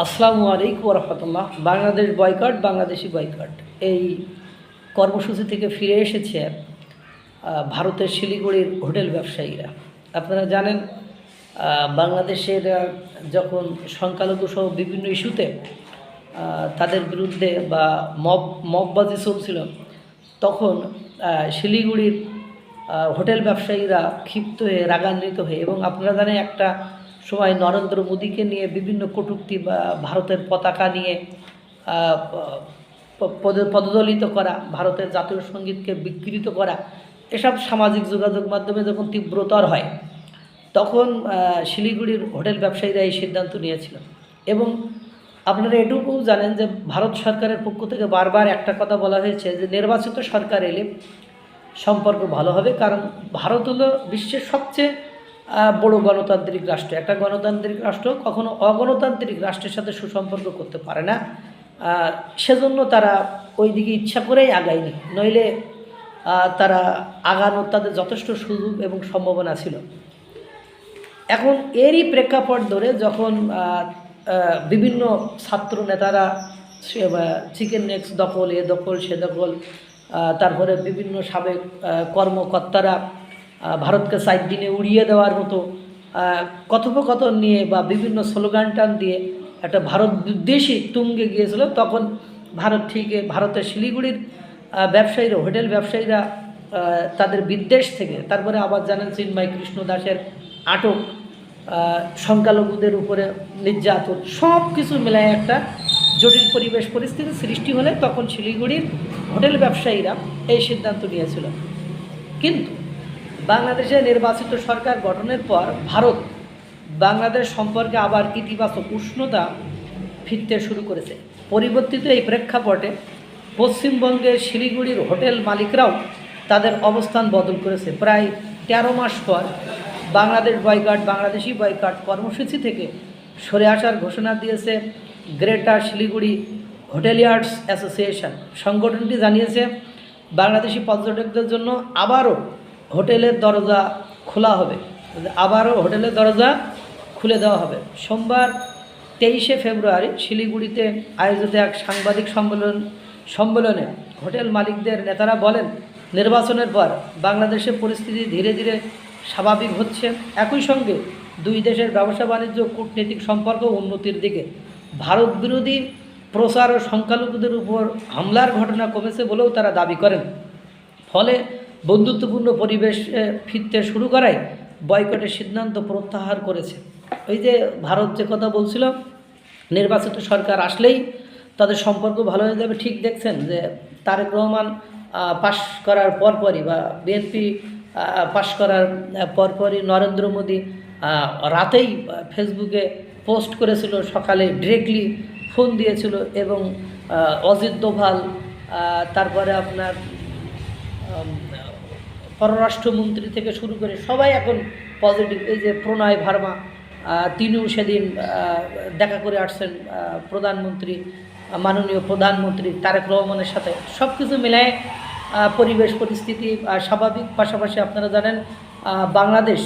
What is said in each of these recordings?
আসসালামু আলাইকুম রহমতুল্লাহ। Bangladesh boycott, Bangladeshi boycott এই কর্মসূচি থেকে ফিরে এসেছে ভারতের শিলিগুড়ির হোটেল ব্যবসায়ীরা। আপনারা জানেন বাংলাদেশের যখন সংখ্যালঘু সহ বিভিন্ন ইস্যুতে তাদের বিরুদ্ধে বা মববাজি চলছিল, তখন শিলিগুড়ির হোটেল ব্যবসায়ীরা ক্ষিপ্ত হয়ে রাগান্বিত হয়ে, এবং আপনারা জানেন একটা সময় নরেন্দ্র মোদীকে নিয়ে বিভিন্ন কটূক্তি বা ভারতের পতাকা নিয়ে পদদলিত করা, ভারতের জাতীয় সঙ্গীতকে বিকৃত করা, এসব সামাজিক যোগাযোগ মাধ্যমে যখন তীব্রতর হয়, তখন শিলিগুড়ির হোটেল ব্যবসায়ীরা এই সিদ্ধান্ত নিয়েছিল। এবং আপনারা এটুকু জানেন যে ভারত সরকারের পক্ষ থেকে বারবার একটা কথা বলা হয়েছে যে নির্বাচিত সরকার এলে সম্পর্ক ভালো হবে, কারণ ভারত হলো বিশ্বের সবচেয়ে বড় গণতান্ত্রিক রাষ্ট্র। একটা গণতান্ত্রিক রাষ্ট্র কখনো অগণতান্ত্রিক রাষ্ট্রের সাথে সুসম্পর্ক করতে পারে না। সেজন্য তারা ওই দিকে ইচ্ছা করেই আগায়নি, নইলে তারা আগানোর তাদের যথেষ্ট সুযোগ এবং সম্ভাবনা ছিল। এখন এরই প্রেক্ষাপট ধরে যখন বিভিন্ন ছাত্র নেতারা চিকেন নেক্সট দখল, এ দখল সে দখল, তারপরে বিভিন্ন সাবেক কর্মকর্তারা ভারতকে সাইড দিনে উড়িয়ে দেওয়ার মতো কথোপকথন নিয়ে বা বিভিন্ন স্লোগান টান দিয়ে একটা ভারত বিদ্বেষী তুঙ্গে গিয়েছিল, তখন ভারতের শিলিগুড়ির ব্যবসায়ীরা, হোটেল ব্যবসায়ীরা তাদের বিদ্বেষ থেকে, তারপরে আবার জানেন চিন্ময় কৃষ্ণ দাসের আটক, সংখ্যালঘুদের উপরে নির্যাতন, সব কিছু মেলায় একটা জটিল পরিস্থিতি সৃষ্টি হলে তখন শিলিগুড়ির হোটেল ব্যবসায়ীরা এই সিদ্ধান্ত নিয়েছিল। কিন্তু বাংলাদেশের নির্বাচিত সরকার গঠনের পর ভারত বাংলাদেশ সম্পর্কে আবার ইতিবাচক উষ্ণতা ফিরতে শুরু করেছে। পরিবর্তিত এই প্রেক্ষাপটে পশ্চিমবঙ্গের শিলিগুড়ির হোটেল মালিকরাও তাদের অবস্থান বদল করেছে। প্রায় 13 মাস পর বাংলাদেশ বয়কট, বাংলাদেশি বয়কট কর্মসূচি থেকে সরে আসার ঘোষণা দিয়েছে গ্রেটার শিলিগুড়ি হোটেলিয়ার্স অ্যাসোসিয়েশন। সংগঠনটি জানিয়েছে বাংলাদেশি পর্যটকদের জন্য আবারও হোটেলের দরজা খোলা হবে, হোটেলের দরজা খুলে দেওয়া হবে। সোমবার 23শে ফেব্রুয়ারি শিলিগুড়িতে আয়োজিত এক সাংবাদিক সম্মেলনে হোটেল মালিকদের নেতারা বলেন, নির্বাচনের পর বাংলাদেশের পরিস্থিতি ধীরে ধীরে স্বাভাবিক হচ্ছে। একই সঙ্গে দুই দেশের ব্যবসা বাণিজ্য, কূটনৈতিক সম্পর্ক উন্নতির দিকে। ভারত বিরোধী প্রচার ও সংখ্যালঘুদের উপর হামলার ঘটনা কমেছে বলেও তারা দাবি করেন। ফলে বন্ধুত্বপূর্ণ পরিবেশ ফিরতে শুরু করায় বয়কটের সিদ্ধান্ত প্রত্যাহার করেছে। ওই যে ভারত যে কথা বলছিল, নির্বাচিত সরকার আসলেই তাদের সম্পর্ক ভালো হয়ে যাবে, ঠিক দেখছেন যে তারেক রহমান পাশ করার পরপরই বা বিএনপি পাশ করার পরপরই নরেন্দ্র মোদী রাতেই ফেসবুকে পোস্ট করেছিল, সকালে ডিরেক্টলি ফোন দিয়েছিল, এবং অজিত দোভাল, তারপরে আপনার পররাষ্ট্রমন্ত্রী থেকে শুরু করে সবাই এখন পজিটিভ। এই যে প্রণয় ভার্মা, তিনিও সেদিন দেখা করে আসছেন প্রধানমন্ত্রী, মাননীয় প্রধানমন্ত্রী তারেক রহমানের সাথে। সব কিছু মিলায় পরিবেশ পরিস্থিতি স্বাভাবিক। পাশাপাশি আপনারা জানেন বাংলাদেশ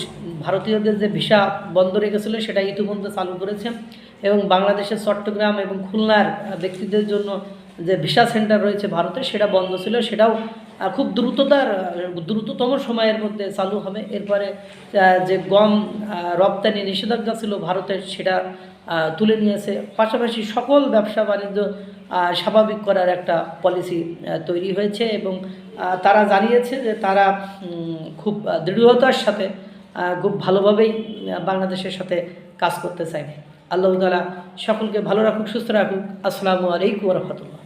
ভারতীয়দের যে ভিসা বন্ধ রেখেছিল সেটা ইতিমধ্যে চালু করেছে, এবং বাংলাদেশের চট্টগ্রাম এবং খুলনার ব্যক্তিদের জন্য যে ভিসা সেন্টার রয়েছে ভারতে, সেটা বন্ধ ছিল, সেটাও খুব দ্রুততম সময়ের মধ্যে চালু হবে। এরপরে যে গম রপ্তানি নিষেধাজ্ঞা ছিল ভারতের, সেটা তুলে নিয়েছে। পাশাপাশি সকল ব্যবসা বাণিজ্য স্বাভাবিক করার একটা পলিসি তৈরি হয়েছে, এবং তারা জানিয়েছে যে তারা খুব দৃঢ়তার সাথে খুব ভালোভাবেই বাংলাদেশের সাথে কাজ করতে চায়। আল্লাহ তাআলা সকলকে ভালো রাখুক, সুস্থ রাখুক। আসসালামু আলাইকুম ওয়া রাহমাতুল্লাহ।